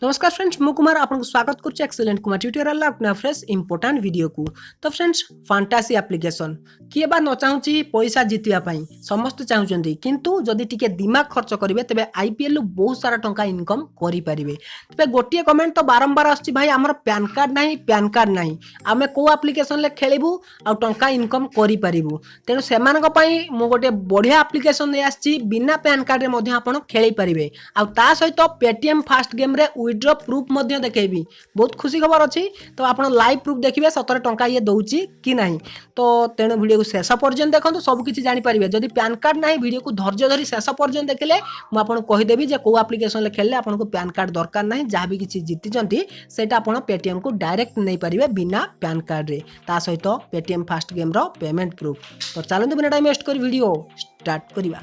नमस्कार फ्रेंड्स मु कुमार आपको स्वागत करुच्ची एक्सीलेंट कुमार ट्यूटोरियल अपना फ्रेश इंपोर्टेंट वीडियो को। तो फ्रेंड्स फैंटासी एप्लिकेशन किए बा न चाहूँगी पैसा जितवा समस्त चाहते किंतु जदि टिके दिमाग खर्च करेंगे तेज आईपीएल बहुत सारा टंका इनकम करें। तेज गोटे कमेंट तो बारंबार आसछि भाई आमर पैन कार्ड ना आम कौ आप्लिकेसन खेलू आ टंका इनकम करूँ तेणु से गोटे बढ़िया आप्लिकेसन आसी बिना पैन कार्ड में खेल पारे आ सहित पेटीएम फास्ट गेम रे विड्रॉ प्रूफ देखी बहुत खुशी खबर अच्छी। तो आप लाइव प्रूफ देखिए सतरे टंका ये दौची कि नहीं। तो तेणु वीडियो को शेष पर्यंत देखो सबकि जानीपारे जदि पैन कार्ड ना वीडियो को धैर्य धरी शेष पर्यंत देखिले मुझे कहीदेवी कौ आप्लिकेसन खेले आपको पैन कार्ड दरकार ना जहाँ भी किसी जीति से पेटीएम को डायरेक्ट नहीं पारे बिना पैन कार्ड रे ता सहित पेटीएम फास्ट गेम रो पेमेंट प्रूफ। तो चलते बिना टाइम वेस्ट कर वीडियो स्टार्ट करवा।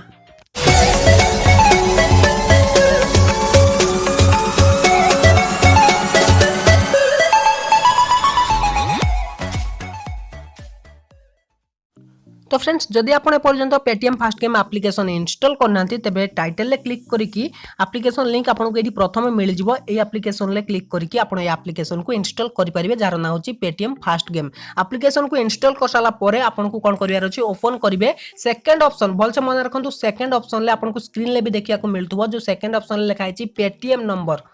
तो फ्रेंड्स जदि आप एपर्यंत Paytm first game application install करना तेरे टाइटल ले क्लिक करके एप्लिकेशन लिंक आपको ये प्रथम मिल जाए ये एप्लिकेशन ले क्लिक करके आप एप्लिकेशन को इंस्टॉल करेंगे जार ना होची पेटीएम फास्ट गेम। एप्लिकेशन को इंस्टॉल कर सारा पर आपको कौन करार अच्छे ओपन करेंगे सेकेंड ऑप्शन भलसे मन रखु सेकेंड ऑप्शन आपको स्क्रीन ले भी देखा मिलूँ जो सेकेंड ऑप्शन लिखाई पेटीएम नंबर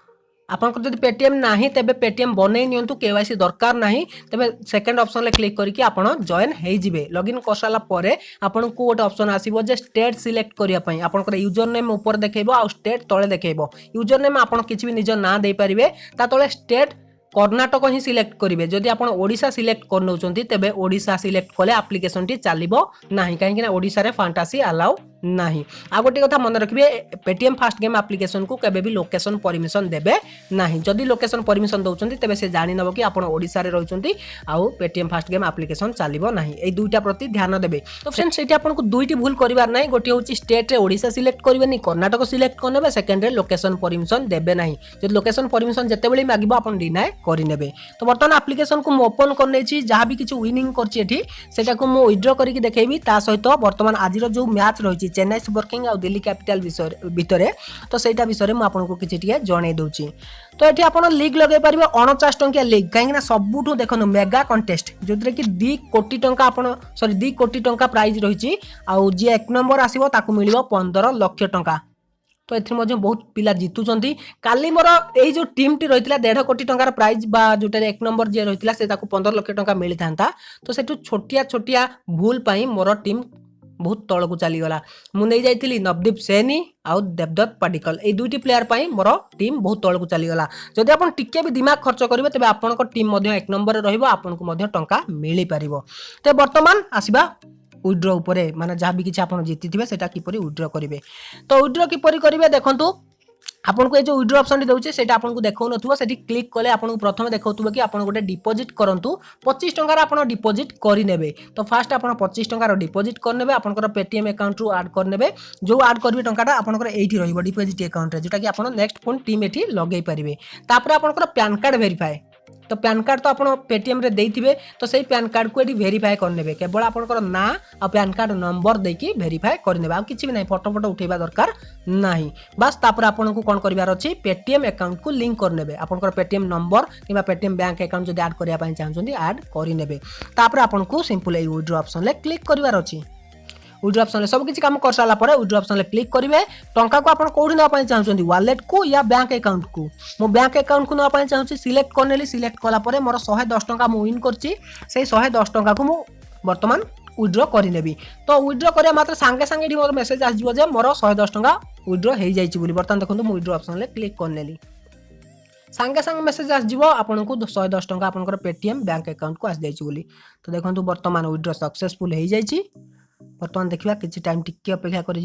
आपंकर जब पेटीएम ना तेरे पेटीएम बनई नियंतु केवाईसी दरकार ना तेरे सेकेंड ऑप्शन क्लिक करके आप जॉइन होइजिबे। लॉगिन कर सारा पर आपन को गोटे ऑप्शन आसीबो जे स्टेट सिलेक्ट करिया पई आपनकर यूजर नेम ऊपर देखैबो आ स्टेट तळे देखैबो। यूजर नेम आपन किछि भी निज ना दे परिबे ता तळे स्टेट कर्णाटक ही सिलेक्ट करेंगे। जदि आप ओडिशा सिलेक्ट कर नौचंती तेबे ओडिशा सिलेक्ट कले एप्लिकेशन टी चलिबो नाही काहेकि ना ओडिशा रे फैंटासी अलाउ नाही। आ गोटे कथा मन रखिबे पेटीएम फास्ट गेम एप्लिकेशन को केबे भी लोकेशन परमिशन देबे नाही। जदि लोकेशन परमिशन दउचंती तेबे से जानि नबो कि आपण ओडिशा रे रहउचंती आउ पेटीएम फास्ट गेम एप्लिकेशन चलिबो नाही। ए दुईटा प्रति ध्यान देबे। तो फ्रेंड्स एठी आपनको दुईटी भूल करिवार नाही। गोटे होची स्टेट रे ओडिशा सिलेक्ट करिवेनी कर्णाटक सिलेक्ट करनेबे सेकंड रे लोकेशन परमिशन देबे नाही। जदि लोकेशन परमिशन जेतेबेली मागिबो आपण डिनाय करिनेबे। तो बर्तमान एप्लिकेशन को मु ओपन करने जहाँ भी किसी विनिंग कर विड्रॉ करके देखेबी ता सहित बर्तमान आज जो मैच रही चेन्नई सुपर किंग और दिल्ली कैपिटल विषय भितर तो सहीटा विषय में आपको किसी जन दूची। तो ये आप लीग लगे पारे 49 टंकिया लीग कहीं सबुठ देखो मेगा कंटेस्ट जो कि 2 कोटी टंका सॉरी 2 कोटी टंका प्राइज रही जी 1 नंबर आसो ताकू मिल 15 लाख टंका। तो ये बहुत पिला जीतुंट काली मोर यही जो टीम टी रही 1.5 कोटी टंकार प्राइज बा जोटा 1 नंबर जी रही से 15 लाख टंका मिली था। तो से छोटिया छोटिया भूल पाई मोर टीम बहुत तल को चलीगला। मुझे जाइली नवदीप सैनी आउ देवदत्त पाटिकल ये दुईटी प्लेयर पाई मोर टीम बहुत तल को चलीगला। जदि आप टिके भी दिमाग खर्च करेंगे तेज आपण टीम 1 नंबर रहा टंका मिल पार। तो बर्तमान आसवा विड्रॉ उपरे माने जहाँ भी किसी आप जीति से किपरि विड्रॉ करेंगे। तो विड्रॉ किपरि करेंगे देखो आपको ये जो विड्रॉ ऑप्शन दूसरे से आपको देखो से क्लिक कले आपको प्रथम देखो कि आप गोटे डिपोजिट करूँ 25 टंकार आप डिपोजिट करेंगे। तो फास्ट आप 25 टंकार डिपोजिट करने आपंकर पेटीएम अकाउंट रू आड करने जो आड करेंगे टंका आपंकर एठी रहिबो डिपोजिट अकाउंट जोटा कि आप नेक्स्ट फोन टीम एठी लगे पारे। तापर आपंकर पैन कार्ड वेरीफाई तो पैन कार्ड तो आप पेटीएम रे देइथिबे तो सही पैन कार्ड को ये वेरीफाई करने केवल आपंकर ना आ पैन कार्ड नंबर देकी वेरीफाई करने आ किसी भी ना फोटो फोटो उठेबा दरकार नहीं। बस तापर आपन को कौन करिवार अछि पेटीएम अकाउंट को लिंक करने आपंकर पेटीएम नंबर कि पेटीएम बैंक अकाउंट जो ऐड करिया पई चाहछन्ती ऐड करिनेबे। तापर आपन को सिंपल ए विड्रॉ ऑप्शन ले क्लिक करिवार अछि। विड्रॉ ऑप्शन सब किसी काम कर सारा पर विड्रॉ ऑप्शन क्लिक करेंगे टंका को आप कौटी नापी चाहते वॉलेट को या बैंक अकाउंट को मो बैंक अकाउंट को नापी चाहूँगी सिलेक्ट करने सिलेक्ट कलापर मोर 110 टंका मुझ विन कर 110 टंका को बर्तमान विड्रॉ करें। तो विड्रॉ करा मात्र सांगे सांगे मोर मेसेज आसो मोर 110 टंका विड्रॉ हो जाए। बर्तमान देखो मुझे विड्रॉ ऑप्शन क्लिक करने सांगे सांगे मेसेज आसो आपन को 110 टंका आप पेटीएम बैंक अकाउंट को आसी जाइए। तो देखो बर्तमान विड्रॉ सक्सेसफुल हो जाए। बर्तमान देखा किसी टाइम टिके अपेक्षा कर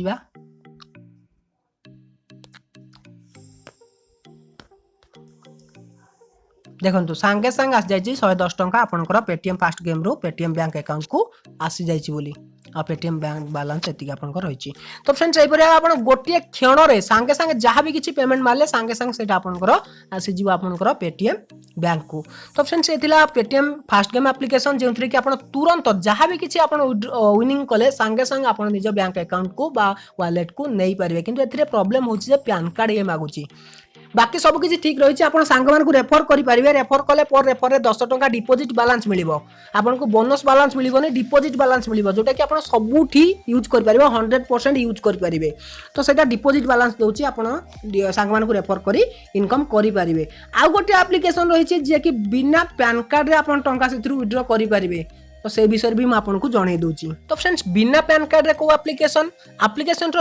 देखो सांगे सांगे आसी जाइए 110 टंका आपंकर पेटीएम फास्ट गेम रू पेटीएम बैंक अकाउंट को आसी जाइए आ पेटीएम बैंक बैलेंस एति आपंकर रही। तो फ्रेंड्स यही आप गोटे क्षण में सांगे सांगे जहाँ भी किसी पेमेंट मारे सांगे सांगे से आपंकर आसीज आपंकर पेटीएम बैंक को। तो फ्रेंड्स ये पेटीएम फास्ट गेम एप्लिकेशन जो कि आप तुरंत जहाँ भी किसी विनिंग कले सांगे सांगे आप निज बैंक अकाउंट को बा वालेट को नहीं पारे। किंतु ए प्रॉब्लम होची जे पैन कार्ड ये मागुची बाकी सब किसी ठीक रही आप सांग मान रेफर करेंगे रेफर कले पर रेफर में 10 टंका डिपोजिट बालांस मिल आपको बोनस बालांस मिलनी डिपोजिट बालांस मिल जोटा कि आप सबुठी यूज करेंगे 100% यूज करेंगे तो सहीटा डिपोजिट बालांस दूसरी आप सांग मान रेफर कर इनकम करेंगे आउ गोटे आप्लिकेसन रही जी कि बिना पैन कार्ड आप टंका से विड्रॉ करेंगे तो से विषय भी आपको जन दूची तो फ्रेंड्स बिना पैन कार्ड को एप्लिकेशन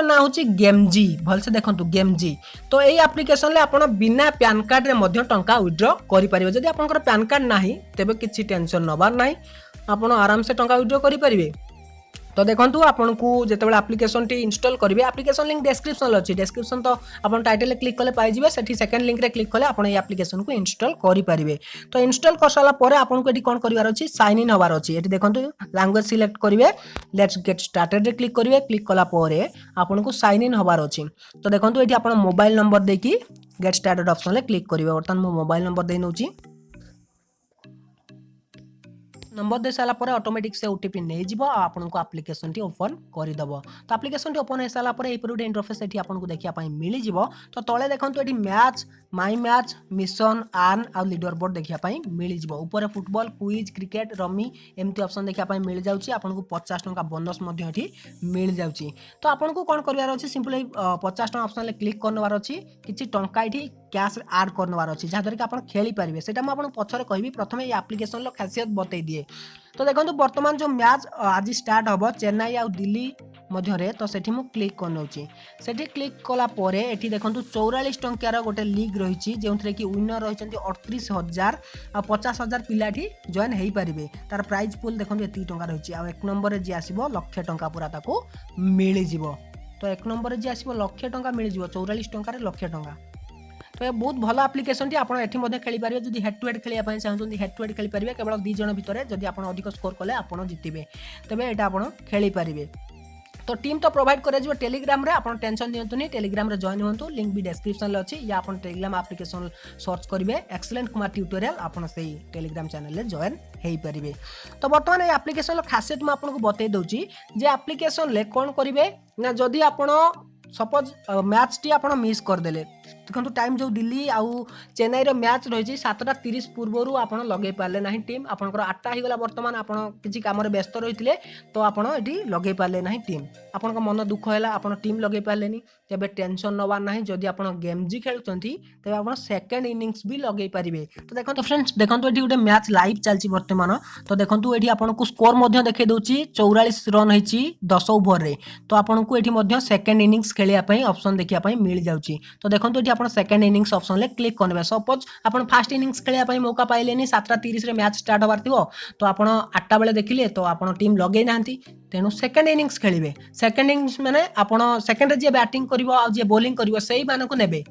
ना हूँ गेमजी भलसे देखो गेमजी तो यही एप्लिकेशन ले आप बिना पैन कार्ड रे टंका विड्रॉ करेंगे जदि आप पैन कार्ड ना तेज किसी टेंशन नबार ना आप आराम से टंका विड्रॉ करेंगे तो देखो आपको जो एप्लिकेशन टी इंस्टॉल करेंगे एप्लिकेशन लिंक डिस्क्रिप्शन अच्छी डिस्क्रिप्शन तो आप टाइटल क्लिक कले पाइबे से सेकंड लिंक रे क्लिक कले आप एप्लिकेशन को इंस्टॉल करेंगे तो इंस्टॉल कर सारा पर आपको ये कौन करार अच्छी साइन इन हबार अच्छी ये देखो लैंग्वेज सिलेक्ट करेंगे लेट्स गेट स्टार्टेड रे क्लिक करेंगे क्लिक कला आपको साइन इन हबार अच्छी तो देखो ये आप मोबाइल नंबर देकी गेट स्टार्टेड ऑप्शन ले क्लिक करेंगे बर्तमान मो मोबाइल नंबर दे नौची नंबर दे सारा पर ऑटोमेटिक से ओटीपी नहीं जीव आपको एप्लिकेशन टी ओपन करदेव तो एप्लिकेशन टी ओपन हो सारा पर गोटे इंटरफेस ये आपको देखा मिल तो तले देखो ये match my match mission earn आ लीडर बोर्ड देखा मिल ऊपर फुटबॉल क्विज क्रिकेट रमी एमती ऑप्शन देखा मिल जाऊँगी आपको 50 टंका बोनस मिल जाऊँगी तो आपको कौन करार अच्छे सिंपली 50 टंका ऑप्शन क्लिक करवार अच्छी किसी टंका ये कैश आड करवार अच्छी जहाँद्वारा कि आप खेली पारे से मुझे पछरे कहि प्रथम ये एप्लिकेशन खासियत बतई दिए तो देखो बर्तमान जो मैच आज स्टार्ट हम चेन्नई आ दिल्ली मध्य तो सेठी मु क्लिक कर नौची सेठी क्लिक कला परे एठी देखो 44 टंकार गोटे लीग रही जो कि विनर रही 38,000 आ 50,000 पिला जॉइन हो पारे तार प्राइज पुल देखो ये टंका रही आ एक नंबर जी आसो 1,00,000 टंका पूरा ताको मिल जिवो तो एक नंबर जी आसो 1,00,000 टंका मिल जिवो 44 टंकार 1,00,000 टंका तो ये बहुत भल आप्लिकेशन टी आपड़ ये खेली पारे जब हेड टू हेड खेलने चाहते हेड टू हेड खेली पारे केवल 2 जन भितर जब आप अधिक स्कोर कले आप जितबे तेज यहाँ आप खेली पारे तो टीम तो प्रोवाइड कर टेलीग्राम रे आप टेंशन दिंतुनी टेलीग्राम रे जॉइन होंतु लिंक भी डिस्क्रिप्शन में अच्छी या आप टेलीग्राम एप्लिकेशन सर्च करेंगे एक्सीलेंट कुमार ट्यूटोरियल आप टेलीग्राम चैनल में जॉइन हो पारे तो बर्तमान ये एप्लिकेशन खासियत मुझे आपको बतई दूसरी जे एप्लिकेशन कौन करेंगे ना जदि आप सपोज मैच टी आप मिस करदे देखो टाइम जो दिल्ली आउ चेन्नई रो मैच रही 7:30 पूर्व आप लगे पारे ना टीम आपंकर 8टा होगा बर्तमान आप किसी कम व्यस्त रही है तो आपड़ ये लगे पारे ना टीम आपण मन दुख है आप टीम लगे पारे तेज टेंशन नबार ना जदि आप गेमजी खेलुंट तेज आप सेकेंड इनिंग्स भी लगे पारे तो देखो तो फ्रेंड्स देखो ये गोटे मैच लाइव चलती बर्तमान तो देखो ये आपको स्कोर देखे दूसरी 44 रन होती 10 ओवर रे तो आपको ये सेकेंड इनिंग्स खेलने ऑप्शन देखा मिल जाऊँगी तो देखो ये आप सेकेंड इनिंग्स ऑप्शन ले क्लिक करेंगे सपोज आप फास्ट इनिंग्स खेलने मौका पाइले 7:30 मैच स्टार्ट हबार थी तो आप 8टा बेले देखिले तो आप टीम लगे ना तेणु सेकेंड इनिंग्स खेलिए सेकेंड इनिंग्स माने आप सेकेंड जी बैटिंग कर बोलिंग कर से ने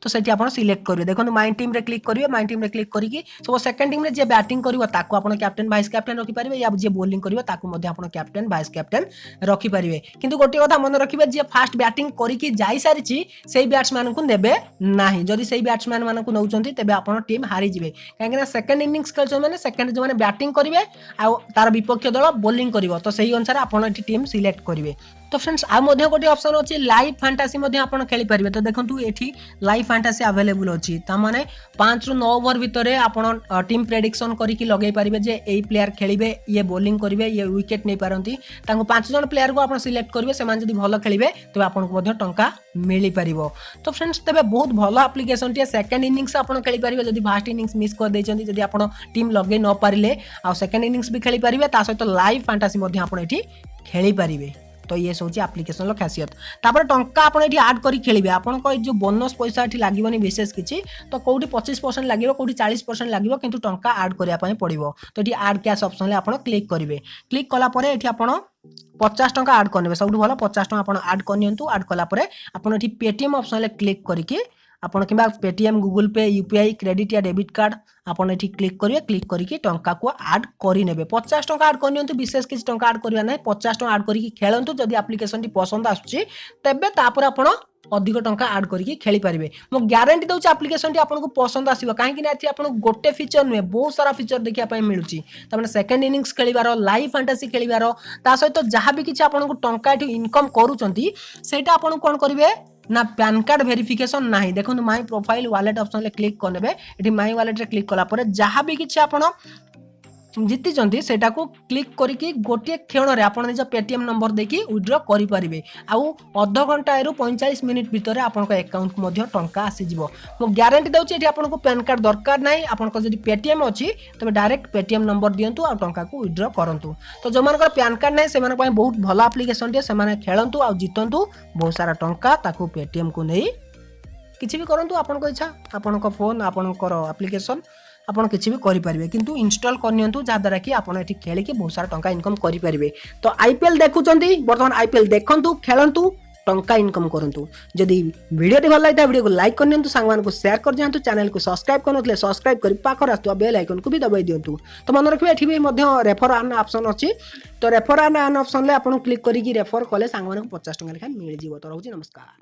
तो सेठी आप सिलेक्ट करेंगे देखो माई टीम रे क्लिक करेंगे माई टीम रे क्लिक करके सब सेकेंड टीम रे जे बैटिंग करिवो ताको आपण कैप्टन वाइस कैप्टन रखि पारिबे या जे बोलिंग करिवो ताको मध्ये आपण कैप्टन वाइस कैप्टन रखि पारिबे किंतु गोटे कथा मन रखिबे जे फास्ट बैटिंग करिकि जाई सारिछि सेही बैट्समैन को नेबे नाही जदि सेही बैट्समैन मान को नउचंती तेबे आपण टीम हारि जिवे काहेकि ना सेकेंड इनिंग्स खेलछो माने सेकेंड जो माने बैटिंग करिवे आ तार विपक्ष दल बोलिंग करिवो तो सेही अनुसार आपण एठी टीम सिलेक्ट करिवे तो फ्रेंड्स आ मध्ये गोटे ऑप्शन अछि लाइव फैंटासी मध्ये आपण खेली पारिबे तो देखंतु एठी लाइव फैंटासी अवेलेबल अछि ता माने 5 रु 9 ओवर भितरे आपण टीम प्रेडिक्शन करिकि लगै पारिबे जे एई प्लेयर खेलिबे ये बोलिंग करिवे ये विकेट नै पारंती तांको 5 जन प्लेयर को आपण सिलेक्ट करिवे से मान जदी भलो खेलिबे तबे आपण को मध्ये टंका मिली पारिबो तो फ्रेंड्स तबे बहुत भलो एप्लीकेशन टी सेकंड इनिंग्स आपण खेली पारिबे जदी फर्स्ट इनिंग्स मिस कर दैचंती जदी आपण टीम लगै न पारिले आ सेकंड इनिंग्स भी खेली पारिबे ता सहित लाइव फैंटासी मध्ये आपण एठी खेली पारिबे तो ये सोची एप्लिकेशन खासियत तापर टंका आपण एठी ऐड करी खेलिबे आपण को जो बोनस पैसा एठी लागिवनी विशेष किछि तो कोठी 25% लागिवो कोठी 40% लागिवो किंतु टंका ऐड करिया पय पड़िवो तो एठी ऐड कैश ऑप्शन ले आपण क्लिक करिवे क्लिक कला परे एठी आपण 50 टंका ऐड करनेबे सबु भलो 50 टंका आपण ऐड करनियंतु ऐड कला परे आपण एठी पेटीएम ऑप्शन ले क्लिक करिके आपण किबा पेटीएम गूगल पे यूपीआई क्रेडिट या डेबिट कार्ड आपण एठी क्लिक करिवे क्लिक करके टंका को ऐड करि नेबे 50 टंका ऐड करनियंतु विशेष किछ टंका ऐड करिया नै 50 टंका ऐड करके खेलंतु जदी एप्लीकेशन टी पसंद आसुची तबे तापर आपण अधिक टंका ऐड करके खेली पारिबे मो गारंटी दउची एप्लीकेशन टी आपन को पसंद आसीबो काहे कि ना एथि आपन गोटे फीचर नुए बहुत सारा फीचर देखिया पय मिलुची त माने सेकंड इनिंग्स खेलिबारो लाइव फैंटासी खेलिबारो ता सहित जहां भी किछ आपन को टंका एठी इनकम करूचंती सेटा आपन कोन करिवे ना पैन कार्ड वेरिफिकेशन ना देखो my profile wallet option click करने ये माई वालेट रे क्लिक कला जहाँ भी किसी आप जीति सेटा को क्लिक करके गोटे क्षण में आप निज पेटीएम नंबर देकी विड्रॉ करेंगे आउ अध घंटा रु 45 मिनिट भितर आपन अकाउंट टंका आसीज मु ग्यारंटी दूसरी आपको पैन कार्ड दरकार ना आपको जब पेटीएम अच्छी तेज डायरेक्ट पेटीएम नंबर दिंतु आ टंका को विड्रॉ करूँ तो जो मान पैन कार्ड ना से बहुत भल आप्लिकेसन टे से खेलतु आ जीतु बहुत सारा टंका ताकू पेटीएम को नहीं किसी भी करूँ आपन इच्छा आपन फोन आपणकर आप्लिकेसन आपन किसी भी करेंगे किंतु इंस्टॉल करनियंतु जहाँद्वारा कि आपन एठी खेलिकी बहुत सारा टंका इनकम करेंगे तो आईपीएल देखुंत बर्तमान आईपीएल देखंतु खेलंतु टंका इनकम करंतु जदि वीडियो भल लगे वीडियो को लाइक करनियंतु सांग को शेयर कर दियंतु चैनल को सब्सक्राइब करनथले सब्सक्राइब कर पाखर आस्तुवा बेल आइकन को भी दबाई दियंतु तो मन रखिबे एठी भी मध्य रेफर आन ऑप्शन अछि तो रेफर आन ऑप्शन ले आपन क्लिक करिकी रेफर कले सांग को 50 टंका लेखा मिल जिवो तो रहउची नमस्कार।